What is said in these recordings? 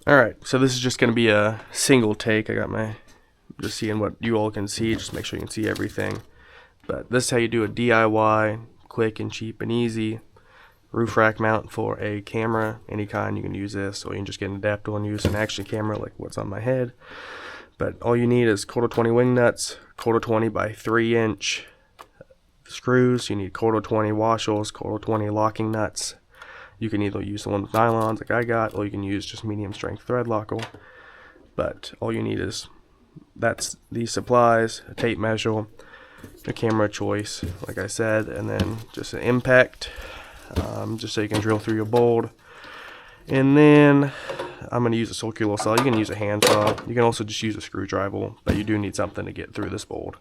Alright, so this is just going to be a single take. I got my, just seeing what you all can see, just make sure you can see everything. But this is how you do a DIY, quick and cheap and easy roof rack mount for a camera, any kind. You can use this, or you can just get an adapter and use an action camera like what's on my head. But all you need is 1/4 wing nuts, 1/4 by 3" screws. You need 1/4 washers, 1/4 locking nuts. You can either use the one with nylons like I got, or you can use just medium strength thread locker. But all you need is these supplies, a tape measure, a camera choice, like I said, and then just an impact, just so you can drill through your board. And then I'm going to use a circular saw. You can use a hand saw. You can also just use a screwdriver, but you do need something to get through this board.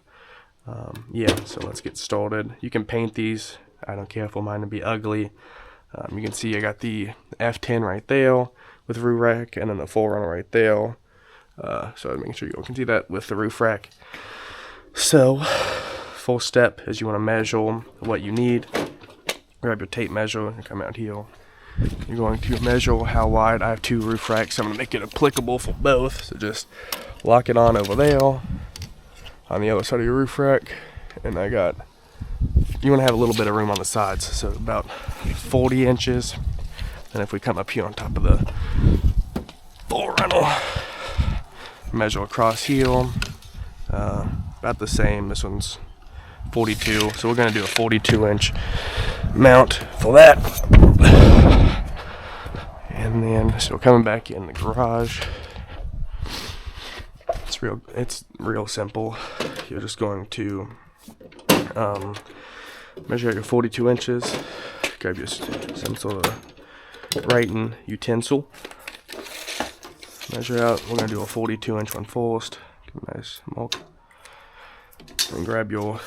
Yeah, so let's get started. You can paint these. I don't care for mine to be ugly. You can see I got the F10 right there with roof rack, and then the 4Runner right there. So make sure you all can see that with the roof rack. So, first step is you want to measure what you need. Grab your tape measure and come out here. You're going to measure how wide. I have 2 roof racks, so I'm going to make it applicable for both. So just lock it on over there on the other side of your roof rack. And you want to have a little bit of room on the sides, so about 40 inches. And if we come up here on top of the 4Runner, measure across here, about the same. This one's 42, so we're going to do a 42-inch mount for that. And then, so coming back in the garage, it's real simple. You're just going to measure out your 42 inches, grab your some sort of writing utensil, measure out. We're going to do a 42-inch one first. Nice mark. And grab your,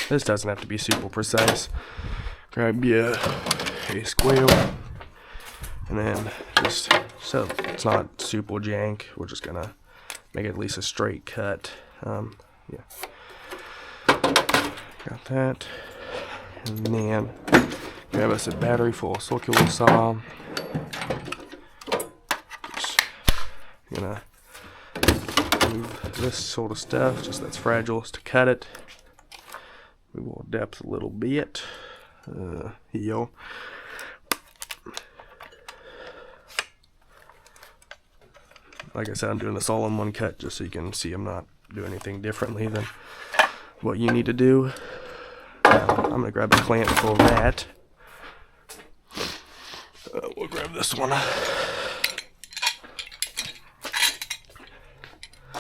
this doesn't have to be super precise, grab your a square, and then just, so it's not super jank, we're just going to make it at least a straight cut. Yeah. Got that. And then grab us a battery for a circular saw. Just gonna move this sort of stuff, just that's fragile, just to cut it. We will depth a little bit. Here. Like I said, I'm doing this all in one cut just so you can see I'm not doing anything differently than what you need to do. I'm going to grab a clamp for that. We'll grab this one.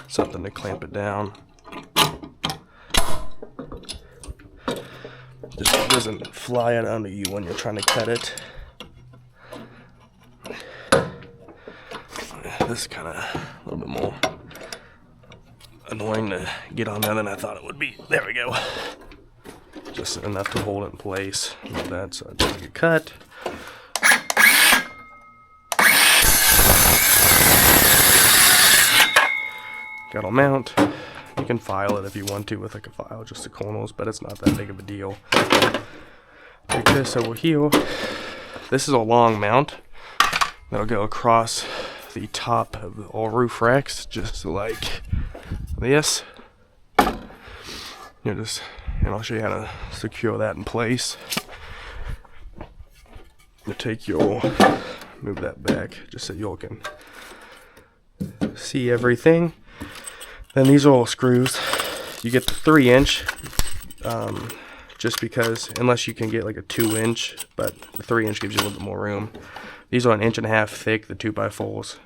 Something to clamp it down. Just so it doesn't fly out under you when you're trying to cut it. This is kind of a little bit more annoying to get on there than I thought it would be. There we go. Just enough to hold it in place. Like that, so it doesn't get cut. Got a mount. You can file it if you want to with like a file, just the corners, but it's not that big of a deal. Like this over here. This is a long mount that'll go across the top of all roof racks, just like this. And I'll show you how to secure that in place. You move that back just so y'all can see everything. Then these are all screws. You get the 3-inch, just because, unless you can get like a 2-inch, but the 3-inch gives you a little bit more room. These are 1.5 inches thick, the 2x4s.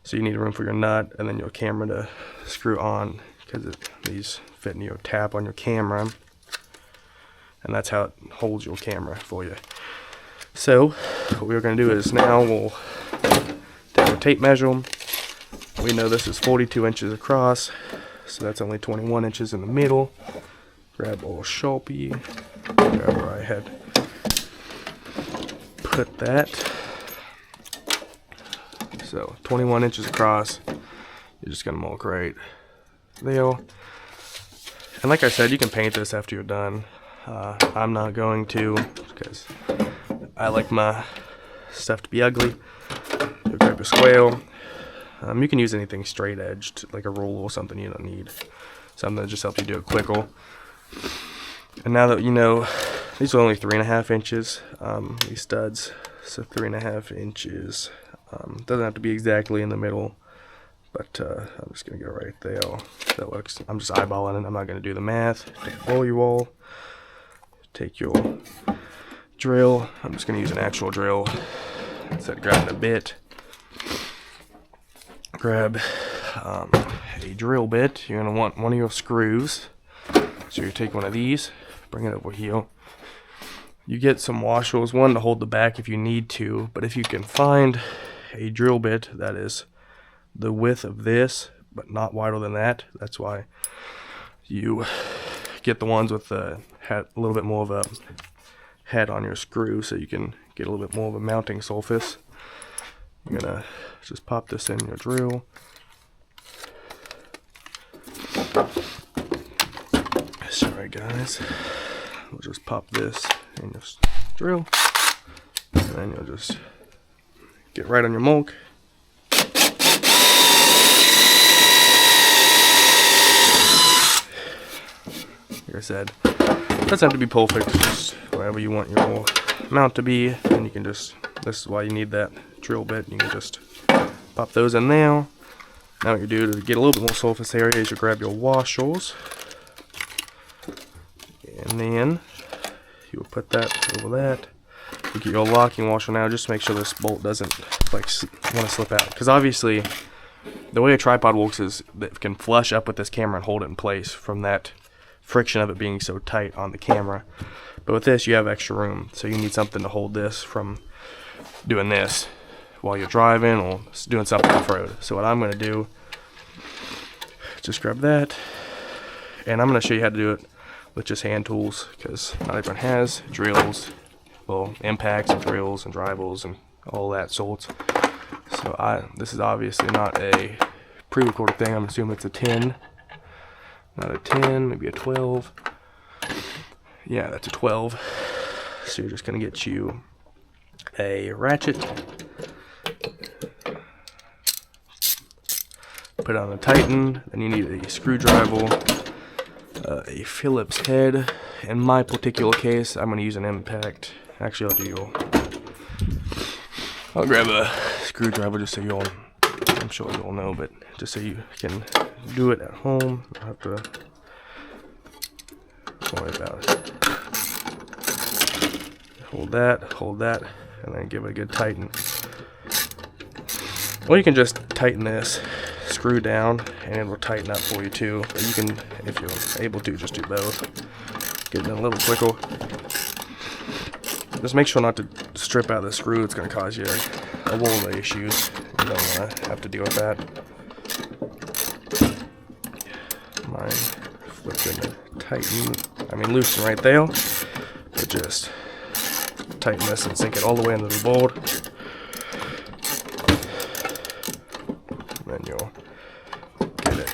So you need room for your nut and then your camera to screw on, because these fit in your tab on your camera, and that's how it holds your camera for you. So what we're going to do is now we'll take our tape measure. We know this is 42 inches across, so that's only 21 inches in the middle. Grab a Sharpie, grab where I had put that. So 21 inches across. You're just gonna mark right there. And like I said, you can paint this after you're done. I'm not going to, because I like my stuff to be ugly. You'll grab a square. You can use anything straight edged, like a roll or something. You don't need something that just helps you do it quicker. And now that you know, these are only 3.5 inches, these studs, so 3.5 inches. Doesn't have to be exactly in the middle, but I'm just gonna go right there. That looks, I'm just eyeballing it, I'm not gonna do the math. Roll your wall, take your drill, I'm just gonna use an actual drill instead of grabbing a bit. Grab a drill bit. You're gonna want one of your screws. So you take one of these, bring it over here. You get some washers, one to hold the back if you need to, but if you can find a drill bit that is the width of this, but not wider than that, that's why you get the ones with the head, a little bit more of a head on your screw, so you can get a little bit more of a mounting surface. You're gonna just pop this in your drill. Sorry guys, we'll just pop this in your drill, and then you'll just get right on your mulch. Like I said, it doesn't have to be perfect, just wherever you want your mount to be, and you can just, this is why you need that drill bit, you can just pop those in there. Now what you do to get a little bit more surface area is you grab your washers, and then you will put that over that. You get your locking washer now, just to make sure this bolt doesn't like want to slip out, because obviously the way a tripod works is that it can flush up with this camera and hold it in place from that friction of it being so tight on the camera. But with this you have extra room, so you need something to hold this from doing this while you're driving or doing something off-road. So what I'm going to do, just grab that, and I'm going to show you how to do it with just hand tools, because not everyone has drills, well, impacts and drills and drivels and all that sorts. So this is obviously not a pre-recorded thing. I'm assuming it's a 10, not a 10, maybe a 12. Yeah, that's a 12. So you're just going to get you a ratchet, put it on a Titan, then you need a screwdriver, a Phillips head. In my particular case, I'm going to use an impact. Actually, I'll grab a screwdriver just so you'll, I'm sure you'll know, but just so you can do it at home. I have to worry about it. Hold that, and then give it a good tighten. Or you can just tighten this screw down and it will tighten up for you too. But you can, if you're able to, just do both. Get it done a little quicker. Just make sure not to strip out the screw. It's going to cause you a world of issues. You don't want to have to deal with that. Mine flipped into tighten, loosen right there. But just tighten this and sink it all the way into the board. And then you'll get it.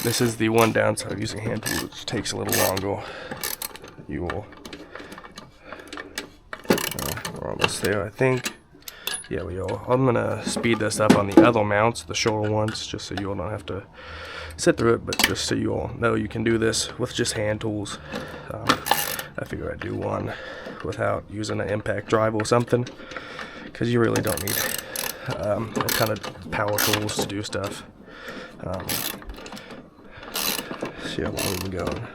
This is the one downside of using hand tools, which takes a little longer. You will, we're almost there, I think. Yeah, we are. I'm gonna speed this up on the other mounts, the shorter ones, just so you all don't have to sit through it, but just so you all know you can do this with just hand tools. I figure I'd do one without using an impact drive or something, because you really don't need a ton of power tools to do stuff. See how long we've been going.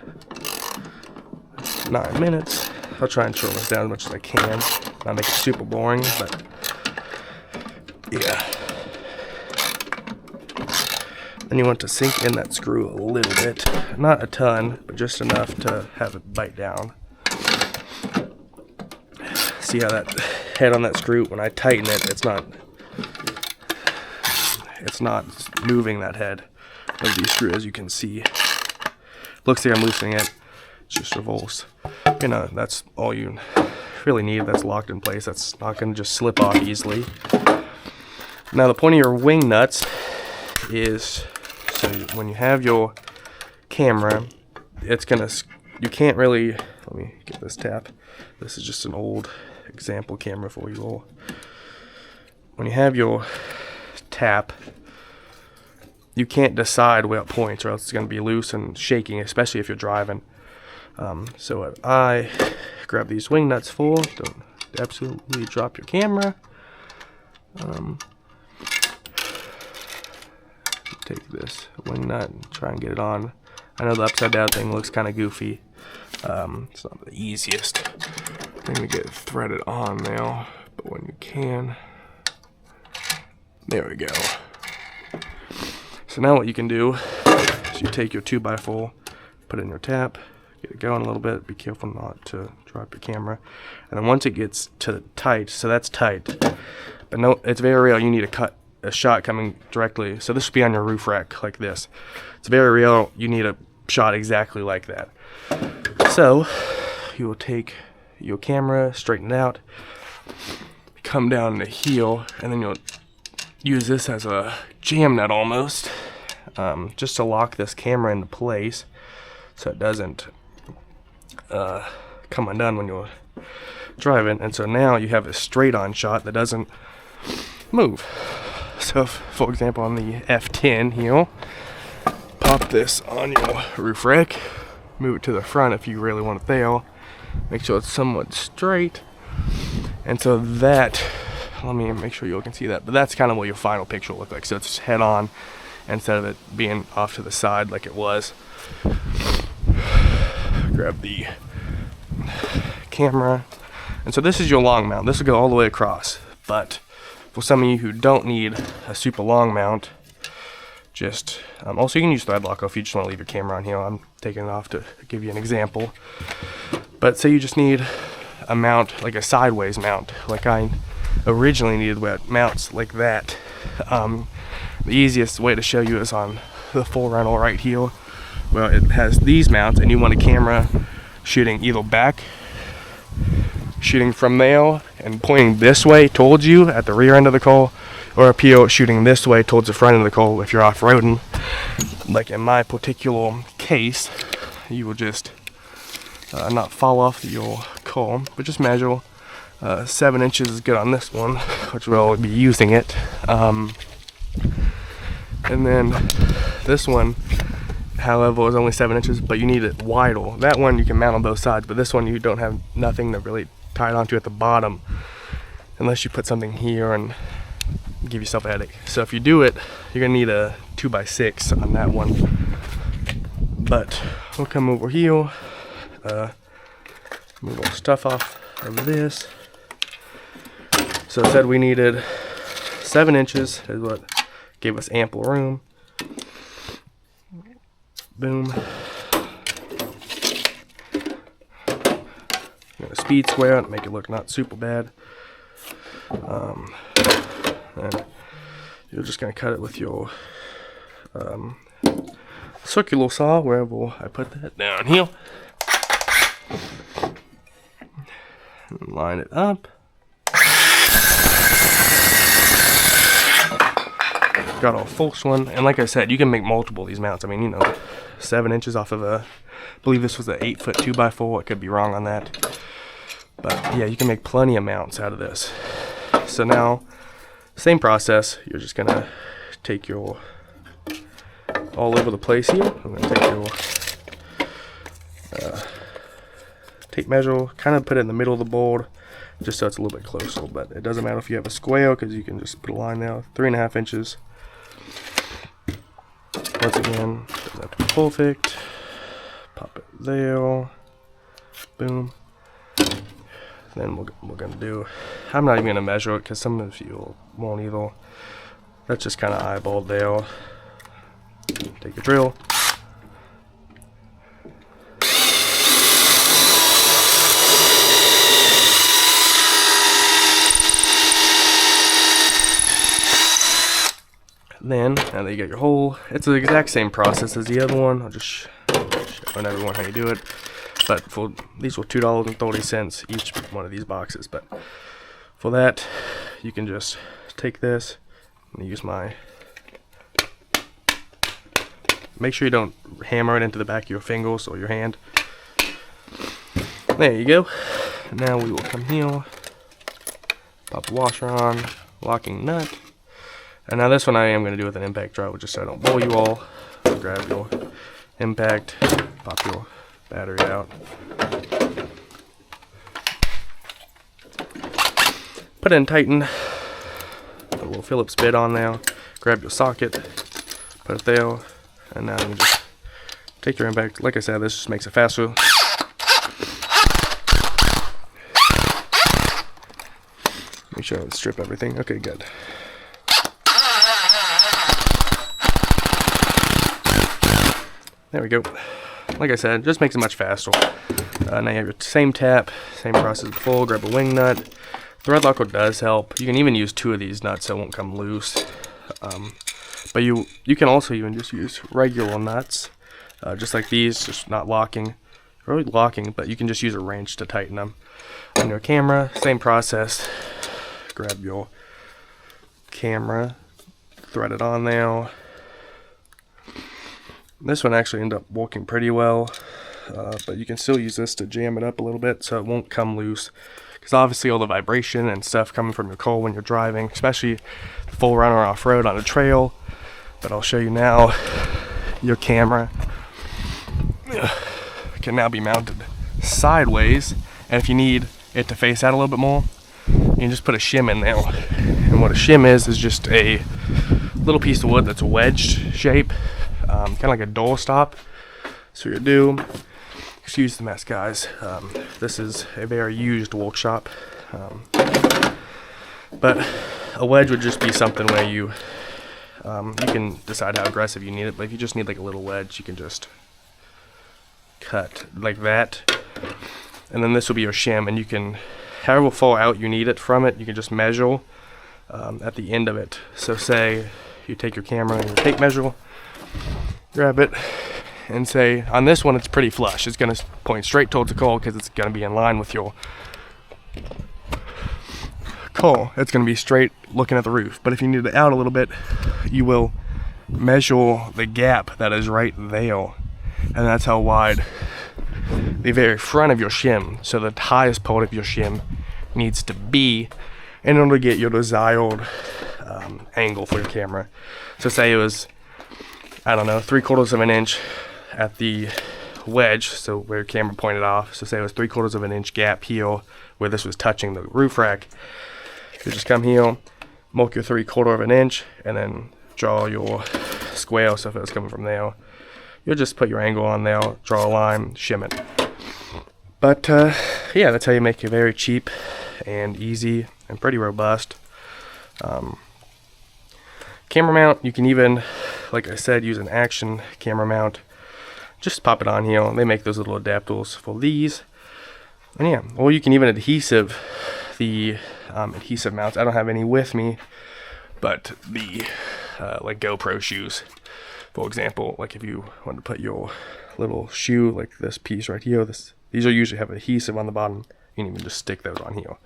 9 minutes. I'll try and shorten this down as much as I can. Not make it super boring, but yeah. Then you want to sink in that screw a little bit. Not a ton, but just enough to have it bite down. See how that head on that screw, when I tighten it, it's not moving that head of the screw, as you can see. Looks like I'm loosening it. It's just revolves. You know, that's all you really need. That's locked in place. That's not going to just slip off easily. Now the point of your wing nuts is, so when you have your camera, it's gonna, you can't really, let me get this tap. This is just an old example camera for you all. when you have your tap, you can't decide where it points, or else it's going to be loose and shaking, especially if you're driving. So what I grab these wing nuts for, don't absolutely drop your camera. Take this wing nut and try and get it on. I know the upside down thing looks kind of goofy. It's not the easiest thing to get threaded on now, but when you can, there we go. So now what you can do is you take your 2x4, put it in your tap, get it going a little bit, be careful not to drop your camera, and then once it gets to tight, so that's tight, but no, it's very real, you need to cut a shot coming directly, so this would be on your roof rack like this. It's very real, you need a shot exactly like that. So you will take your camera, straighten it out, come down the heel, and then you'll use this as a jam nut almost, just to lock this camera into place so it doesn't come undone when you're driving. And so now you have a straight on shot that doesn't move. So if, for example, on the F10 here, pop this on your roof rack, move it to the front if you really want it there, make sure it's somewhat straight, and so that, let me make sure you all can see that, but that's kind of what your final picture will look like. So it's head on instead of it being off to the side like it was. Grab the camera, and so this is your long mount. This will go all the way across, but for some of you who don't need a super long mount, just also you can use thread locker if you just want to leave your camera on here. I'm taking it off to give you an example, but say you just need a mount, like a sideways mount, like I originally needed mounts like that. The easiest way to show you is on the 4Runner right here. Well, it has these mounts, and you want a camera shooting either back, shooting from there and pointing this way towards you at the rear end of the car, or up here shooting this way towards the front of the car if you're off-roading. Like in my particular case, you will just not fall off your car, but just measure 7 inches is good on this one, which we'll be using it. And then this one, however, is only 7 inches, but you need it wider. That one you can mount on both sides, but this one you don't have nothing to really tie it onto at the bottom, unless you put something here and give yourself a headache. So if you do it, you're gonna need a 2x6 on that one. But we'll come over here, move our stuff off of this. So it said we needed 7 inches, is what gave us ample room. Boom. I'm gonna speed square it, make it look not super bad. And you're just gonna cut it with your circular saw, wherever I put that, down here. And line it up. Got our false one, and like I said, you can make multiple of these mounts. I mean, you know, 7 inches off of I believe this was an 8-foot 2x4. I could be wrong on that, but yeah, you can make plenty of mounts out of this. So now, same process. You're just gonna take your all over the place here. I'm gonna take your tape measure, kind of put it in the middle of the board, just so it's a little bit closer. But it doesn't matter if you have a square, because you can just put a line now, 3.5 inches. Once again, doesn't have to be perfect. Pop it there. Boom. Then we're gonna do, I'm not even gonna measure it because some of you won't either. That's just kind of eyeballed there. Take your drill. Then, now that you get your hole, it's the exact same process as the other one. I'll just show everyone how you do it. But for these were $2.30 each one of these boxes. But for that, you can just take this and use my. Make sure you don't hammer it into the back of your fingers or your hand. There you go. Now we will come here, pop the washer on, locking nut. And now this one I am going to do with an impact driver, just so I don't bore you all. Grab your impact, pop your battery out. Put it in Tighten. Put a little Phillips bit on there. Grab your socket, put it there, and now you can just take your impact. Like I said, this just makes it faster. Make sure I strip everything. Okay, good. There we go. Like I said, just makes it much faster. Now you have your same tap, same process before. Grab a wing nut. Thread locker does help. You can even use 2 of these nuts so it won't come loose. But you can also even just use regular nuts, just like these, just not locking. Really locking, but you can just use a wrench to tighten them. On your camera, same process. Grab your camera, thread it on there. This one actually ended up working pretty well, but you can still use this to jam it up a little bit so it won't come loose. Because obviously all the vibration and stuff coming from your car when you're driving, especially full runner off-road on a trail. But I'll show you now, your camera can now be mounted sideways, and if you need it to face out a little bit more, you can just put a shim in there. And what a shim is just a little piece of wood that's wedged shape, kind of like a door stop. So you do, excuse the mess, guys. This is a very used workshop, but a wedge would just be something where you can decide how aggressive you need it. But if you just need like a little wedge, you can just cut like that, and then this will be your shim, and you can, however far out you need it from it, you can just measure at the end of it. So say you take your camera and your tape measure, grab it, and say on this one it's pretty flush. It's going to point straight towards the car because it's going to be in line with your car. It's going to be straight looking at the roof. But if you need it out a little bit, you will measure the gap that is right there, and that's how wide the very front of your shim, so the highest part of your shim, needs to be in order to get your desired angle for your camera. So say it was, I don't know, 3/4 of an inch at the wedge, so where your camera pointed off. So say it was 3/4 of an inch gap here where this was touching the roof rack. You just come here, mark your 3/4 of an inch, and then draw your square. So if it was coming from there, you'll just put your angle on there, draw a line, shim it. But yeah, that's how you make a very cheap and easy and pretty robust camera mount. You can even, like I said, use an action camera mount. Just pop it on here. They make those little adapters for these. And yeah, or you can even adhesive the adhesive mounts. I don't have any with me, but the like GoPro shoes, for example, like if you want to put your little shoe, like this piece right here, these will usually have adhesive on the bottom. You can even just stick those on here.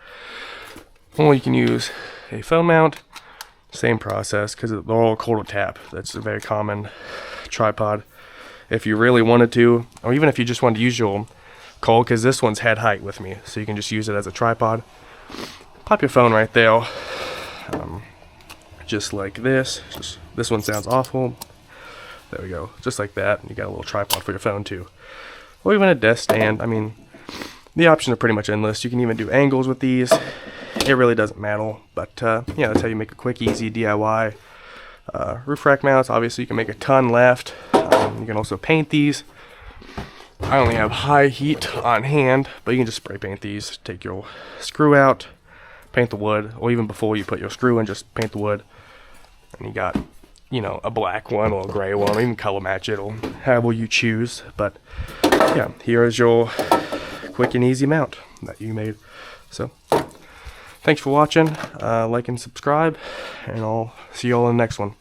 Or you can use a phone mount. Same process, because they're all quarter tap. That's a very common tripod. If you really wanted to, or even if you just wanted to use your car, because this one's head height with me, so you can just use it as a tripod. Pop your phone right there, just like this. This one sounds awful. There we go, just like that. You got a little tripod for your phone too, or even a desk stand. I mean, the options are pretty much endless. You can even do angles with these. It really doesn't matter, but yeah, that's how you make a quick, easy DIY roof rack mounts. Obviously, you can make a ton left. You can also paint these. I only have high heat on hand, but you can just spray paint these. Take your screw out, paint the wood, or even before you put your screw in, just paint the wood. And you got, you know, a black one or a gray one, or even color match it, or however you choose. But yeah, here is your quick and easy mount that you made. So thanks for watching. Like and subscribe, and I'll see you all in the next one.